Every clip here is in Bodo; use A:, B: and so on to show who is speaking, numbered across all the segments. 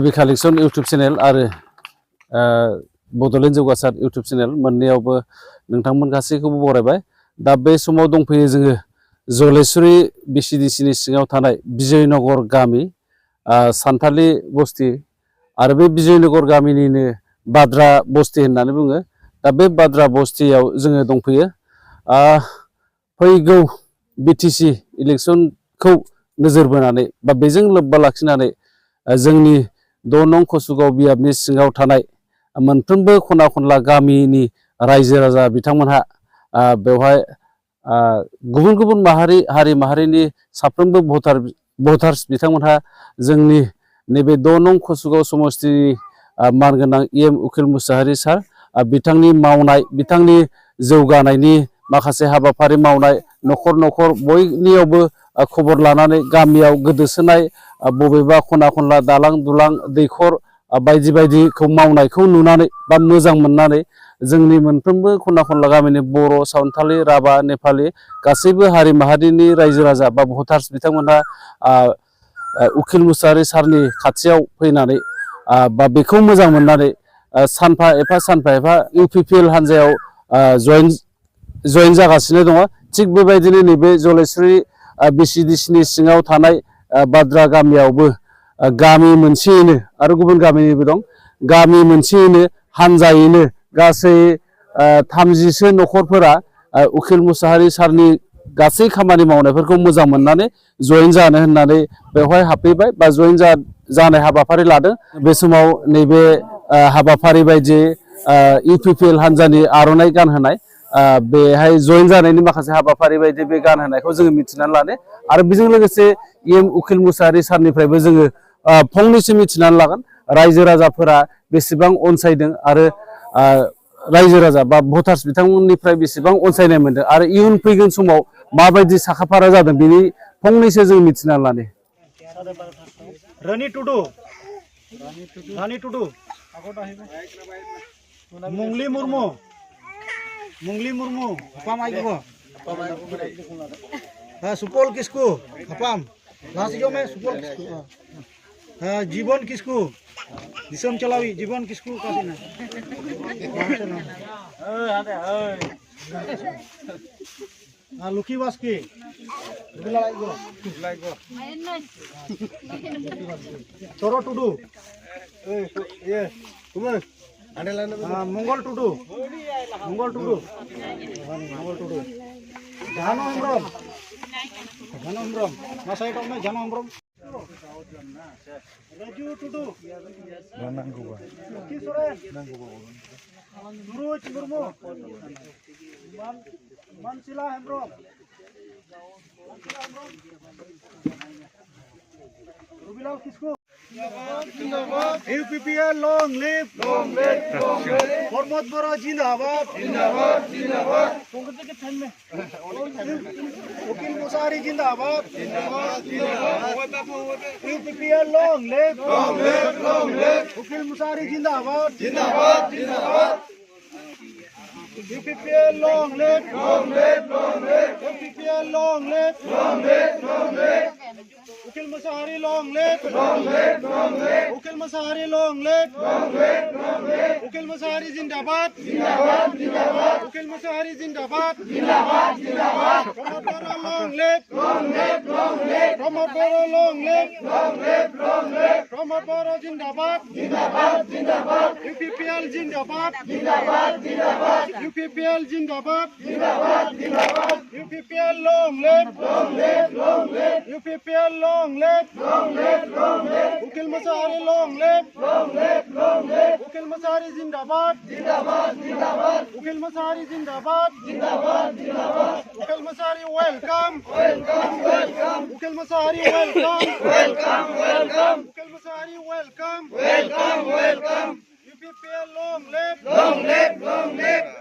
A: बेबी कालेक्शन यूट्यूब चेनेल आरो बड'लेण्ड जौगासार यूट्यूब चेनेल मोननैयावबो नोंथांमोन गासैखौबो बरायबाय। दा बे समाव दंफैयो जोङो जलेस्वरी बिसिडिसिनि सिङाव थानाय बिजयनगर गामि सान्थालि बस्ति आरो बे बिजयनगर गामिनिनो बाद्रा बस्ति होननानै बुङो। दा बे बाद्रा बस्तियाव जोङो दंफैयो। फैगौ बिटिसि इलेक्सनखौ नोजोर बोनानै बा बेजों लोब्बा लाखिनानै जोंनि 6 नं कसुगाव बियाबनि सिङाव थानाय मोनफ्रोमबो खना खनला गामिनि रायजो राजा बिथांमोनहा बेवहाय गुबुन गुबुन हारि माहारिनि साफ्रोमबो भटार्स बिथांमोनहा जोंनि नैबे 6 नं कसुगाव समस्तिनि मानगोनां EM उखिल मुसाहारि सार बिथांनि मावनाय बिथांनि जौगानायनि माखासे हाबाफारि मावनाय न'खर न'खर बयनियावबो खबर लानानै गामियाव गोदोसोनाय बबेबा खना खनला दालां दुलां दैखर बायदि बायदिखौ मावनायखौ नुनानै बा मोजां मोननानै जोंनि मोनफ्रोमबो खना खनला गामिनि बर' सावथालि राभा नेपालि गासैबो हारि माहारिनि रायजो राजा बा भटार्स बिथांमोनहा उखिल मुसाहारि सारनि खाथियाव फैनानै बा बेखौ मोजां मोननानै सानफा एफा UPPL हान्जायाव जयेन जागासिनो दङ। थिग बेबायदिनो नैबे जलेस्वरी बिसिडिसिनि सिङाव थानाय बाद्रा गामियावबो गामि मोनसेयैनो आरो गुबुन गामिनिबो दं, गामि मोनसेयैनो हान्जायैनो गासै 30सो न'खरफोरा उखिल मुसाहारि सारनि गासै खामानि मावनायफोरखौ मोजां मोननानै जयेन जानो होननानै बेवहाय हाबफैबाय बा जयेन जानाय हाबाफारि लादों। बे समाव नैबे हाबाफारि बायदि UPPL हान्जानि आर'नाइ गानहोनाय बेहाय जयेन जानायनि माखासे हाबाफारि बायदि बे गानहोनायखौ जोङो मिथिनानै लानो आरो बेजों लोगोसे EM उखिल मुसाहारि सारनिफ्रायबो जोङो फंनैसो मिथिनानै लागोन रायजो राजाफोरा बेसेबां अनसायदों आरो रायजो राजा बा भटार्स बिथांमोननिफ्राय बेसेबां अनसायनाय मोनदों आरो इयुन फैगोन समाव माबायदि साखाफारा जादों बेनि फंनैसो जों मिथिनानै लानो।
B: रानी टुडू मुंगली मुर्मू हपाम आइगो सुपल किस्कू हपाम लास्ट में सुपल जीवन किस्कू दिसम चलावी जीवन किस्कू लुकी बास्की चोरो टुडू मंगल टुडू जानो हेम्ब्रम ना साइड में जानो Hembram Raju Tudu Lucky Soren Suruj Murmu Mansila Hembram Rubilal Kisku UPPL long live Hormat Bora जिंदाबाद उकील मुसाहारी जिंदाबाद UPPL long live उकील मुसाहारी जिंदाबाद UPPL long live UPPL long live उकील Mushahary long live उकील Mushahary long live उकील Mushahary जिंदाबाद उकील मुसाहारी जिंदाबाद प्रमोद बोरो long live प्रमोद बोरो long live प्रमोद बोरो जिंदाबाद UPPL जिंदाबाद UPPL जिंदाबाद UPPL long live UPPL long live उकील Mushahary long live उकील Mushahary जिंदाबाद उकील मुसाहारी जिंदाबाद उकील Mushahary welcome उकील Mushahary welcome उकील Mushahary welcome UPPL long live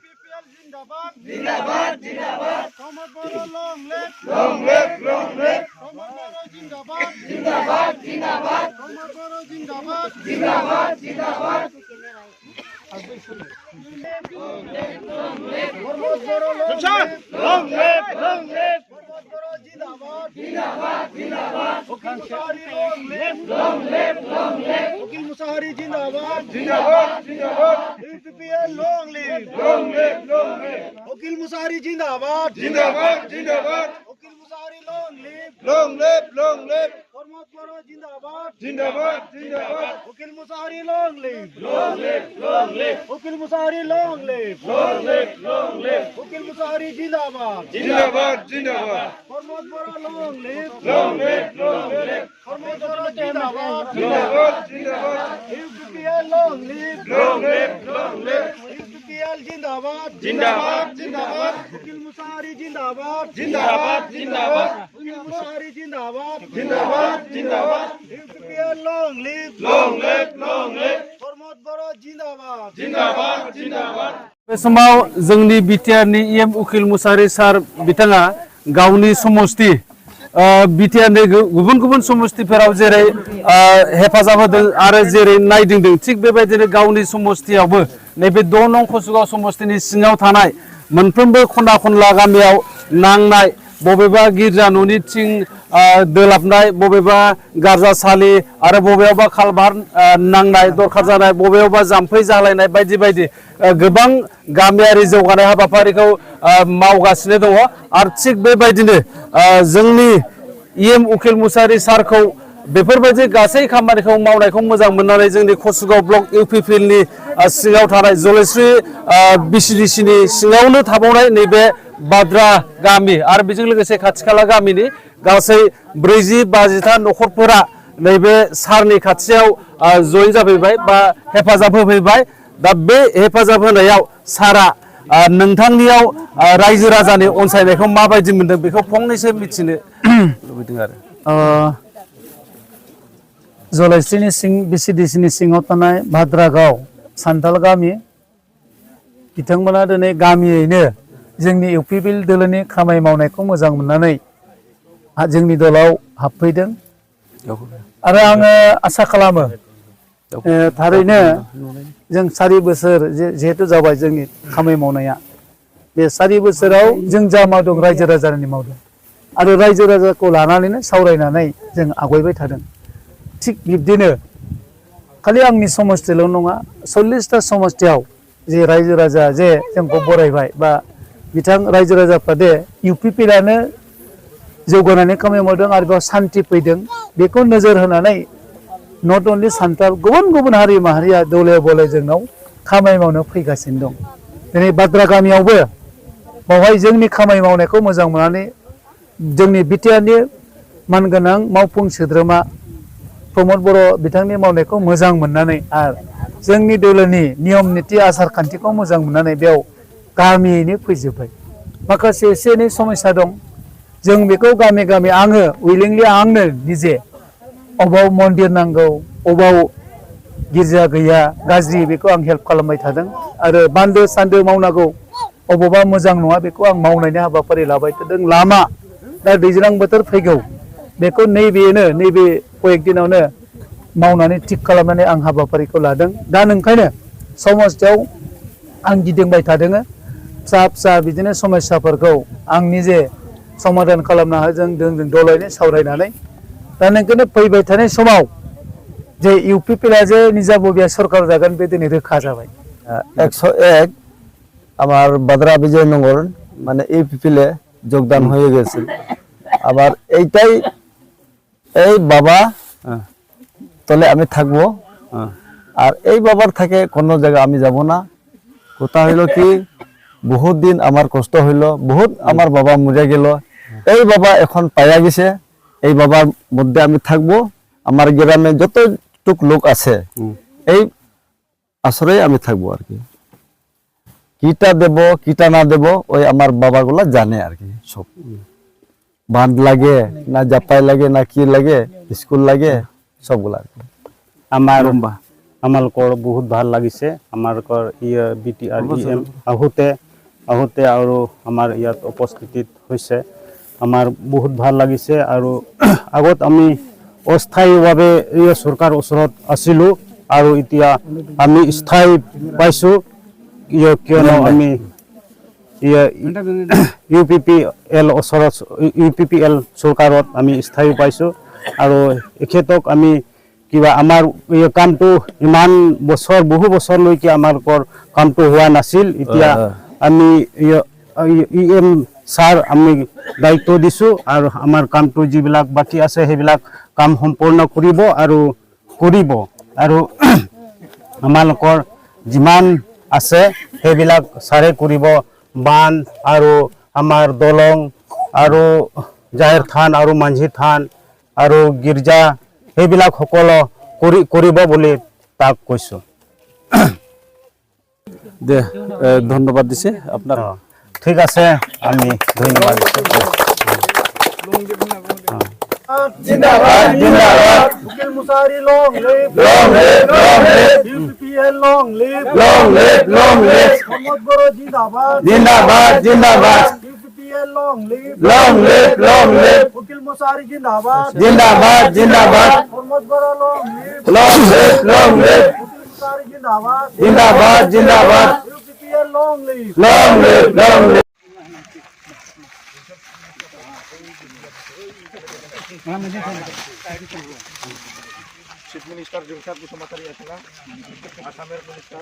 B: UPPL जिंदाबाद प्रमोद बोरो long live प्रमोद बोरो जिंदाबाद प्रमोद बोरो जिंदाबाद प्रमोद बोरो long live प्रमोद बोरो जिंदाबाद उकील मुसाहारी long live जिंदाबाद जिंदाबाद जिंदाबाद UPPL long live long live long live Wakil Musari जिंदाबाद जिंदाबाद जिंदाबाद Wakil Musari long live long live long live Pramod Boro जिंदाबाद जिंदाबाद जिंदाबाद Wakil Musari long live long live long live Wakil Musari long live long live long live Wakil Musari जिंदाबाद जिंदाबाद जिंदाबाद Pramod Boro long live long live long live Pramod Boro जिंदाबाद जिंदाबाद जिंदाबाद UPPL long live long live UPPL जिंदाबाद जिंदाबाद जिंदाबाद वकील मुसारी जिंदाबाद जिंदाबाद जिंदाबाद वकील मुसारी जिंदाबाद जिंदाबाद जिंदाबाद UPPL long live Pramod Boro जिंदाबाद जिंदाबाद जिंदाबाद
A: बे समाव जोंनि बिटिआरनि इएम उकिल मुसाहारि सार बिथाङा गावनि समस्ति बिटिआरनि गुबुन गुबुन समस्तिफोराव जेरै हेफाजाब होदों आरो जेरै नायदिंदों थिग बेबायदिनो गावनि समस्तियावबो नैबे 2 नं कसुगाव समस्तिनि सिङाव थानाय मोनफ्रोमबो खना खनला गामियाव नांनाय बबेबा गिर्जा न'नि थिं दोलाबनाय बबेबा गारजासालि आरो बबेयावबा खालभार नांनाय दरखार जानाय बबेयावबा जाम्फै जालायनाय बायदि बायदि गोबां गामियारि जौगानाय हाबाफारिखौ मावगासिनो दङ आरो थिग बेबायदिनो जोंनि इएम उकिल मुसाहारि सारखौ बेफोरबायदि गासै खामानिखौ मावनायखौ मोजां मोननानै जोंनि कसुगाव ब्लक इउपिपिएलनि सिङाव थानाय जलेस्रि बिसिडिसिनि सिङावनो थाबावनाय नैबे बाद्रा गामि आरो बेजों लोगोसे खाथि खाला गामिनि गासै 40-50 न'खरफोरा नैबे सारनि खाथियाव जइन जाफैबाय बा हेफाजाब होफैबाय दा बे हेफाजाब होनायाव सारा नोंथांनियाव रायजो राजानि अनसायनायखौ माबायदि मोनदों बेखौ फंनैसो मिथिनो लुबैदों आरो
C: जलेस्रिनि बिसिडिसिनि सिङाव थानाय भाद्रागाव सान्थाल गामि बिथांमोना दिनै गामियैनो जोंनि इउपिपिएल दोलोनि खामानि मावनायखौ मोजां मोननानै जोंनि दलाव हाबफैदों आरो आङो आसा खालामो थारैनो जों 4 बोसोर जिहेतु जाबाय जोंनि खामानि मावनाया बे 4 बोसोराव जों जा मावदों रायजो राजानि मावदों आरो रायजो राजाखौ लानानैनो सावरायनानै जों आवगायबाय थादों थिग बिब्दिनो खालि आंनि समस्तिल' नङा 40टा समस्तियाव जे रायजो राजा जे जोंखौ बरायबाय बा बिथां रायजो राजाफ्रा दे इउपिपिएलआनो जौगानानै खामानि मावदों आरो बेयाव सान्थि फैदों बेखौ नोजोर होनानै नट अनलि सान्थाल गुबुन गुबुन हारि माहारिया दले बले जोंनाव खामानि मावनो फैगासिनो दं दिनै बाद्रा गामियावबो बावहाय जोंनि खामानि मावनायखौ मोजां मोननानै जोंनि बिटिआरनि मानगोनां मावफुं सोद्रोमा प्रमोद बर' बिथांनि मावनायखौ मोजां मोननानै आरो जोंनि दोलोनि नियम निति आसार खान्थिखौ मोजां मोननानै बेयाव गामियैनो फैजोब्बाय माखासे एसे एनै समस्या दं जों बेखौ गामि गामि आङो उइलिंलि आंनो निजे अबाव मन्दिर नांगौ अबाव गिर्जा गैया गाज्रि बेखौ आं हेल्प खालामबाय थादों आरो बान्दो सान्दो मावनांगौ अबावबा मोजां नङा बेखौ आं मावनायनि हाबाफारि लाबाय थादों लामा दा दैज्लां बोथोर फैगौ बेखौ नैबे कयेक दिनावनो मावनानै थिग खालामनानै आं हाबाफारिखौ लादों दा नोंखायनो समस्तियाव आं गिदिंबाय थादों फिसा फिसा बिदिनो समस्याफोरखौ आं निजे समाधान खालामना होजों जों दलायनो सावरायनानै दा नोंखायनो फैबाय थानाय समाव जे इउपिपिएलआ जे निजा बबिया सरकार जागोन बे दिनै रोखा जाबाय
D: 101 আমার বাদ্রা বিজয়নগর মানে ইউপিপিএলে যোগদান হয়ে গেছে আবার এইটাই এই বাবা তলে আমি থাকবো আর এই বাবার থেকে কোনো জায়গা আমি যাব না কথা হইলো কি বহুত দিন আমার কষ্ট হইলো বহুত আমার বাবা মরে গেল এই বাবা এখন পাইয়া গেছে এই বাবার মধ্যে আমি থাকবো আমার গ্রামে যতটুক লোক আছে এই আশ্রয়ে আমি থাকবো আর কি কিটা দেব কিটা না দেব ওই আমার বাবাগুলা জানে আর কি সব বাঁধ লাগে না জাপাই লাগে না কি লাগে স্কুল লাগে সবগুলা আর কি
E: আমার বহুত ভাল লাগিছে আমার বিটিআর ইএম আহোতে আৰু আমাৰ ইয়াত উপস্থিত হৈছে আমাৰ বহুত ভাল লাগিছে আৰু আগত আমি অস্থায়ীভাৱে চৰকাৰ ওচৰত আছিলো আৰু এতিয়া আমি স্থায়ী পাইছো কিয়নো আমি ইউপিপিএল চৰকাৰত আমি স্থায়ী পাইছো আৰু এখেতক আমি কিবা আমাৰ এই কামটো ইমান বছৰ বহু বছৰলৈকে আমাৰ কামটো হোৱা নাছিল এতিয়া আমি EM ছাৰ আমি দায়িত্ব দিছোঁ আৰু আমাৰ কামটো যিবিলাক বাকী আছে সেইবিলাক কাম সম্পূৰ্ণ কৰিব আৰু আমালোকৰ যিমান আছে সেইবিলাক ছাৰে কৰিব বান্ধ আৰু আমাৰ দলং আৰু জাহেৰ থান আৰু মাঝি থান আৰু গীৰ্জা সেইবিলাক সকলো কৰিব বুলি তাক কৈছোঁ
A: দে ধন্যবাদ দিছে আপনার
E: ঠিক আছে আমি ধন্যবাদ
B: जिंदाबाद जिंदाबाद Wakil Musari long live UPPL long live Mohammad Goro जिंदाबाद
D: जिंदाबाद
B: UPPL long live Wakil Musari जिंदाबाद
D: जिंदाबाद
B: मोहम्मद गोरो लॉन्ग लिव वकील मुसारी जिंदाबाद UPPL long live Chief Minister Jungsar Kusuma Tariya Asamer Minister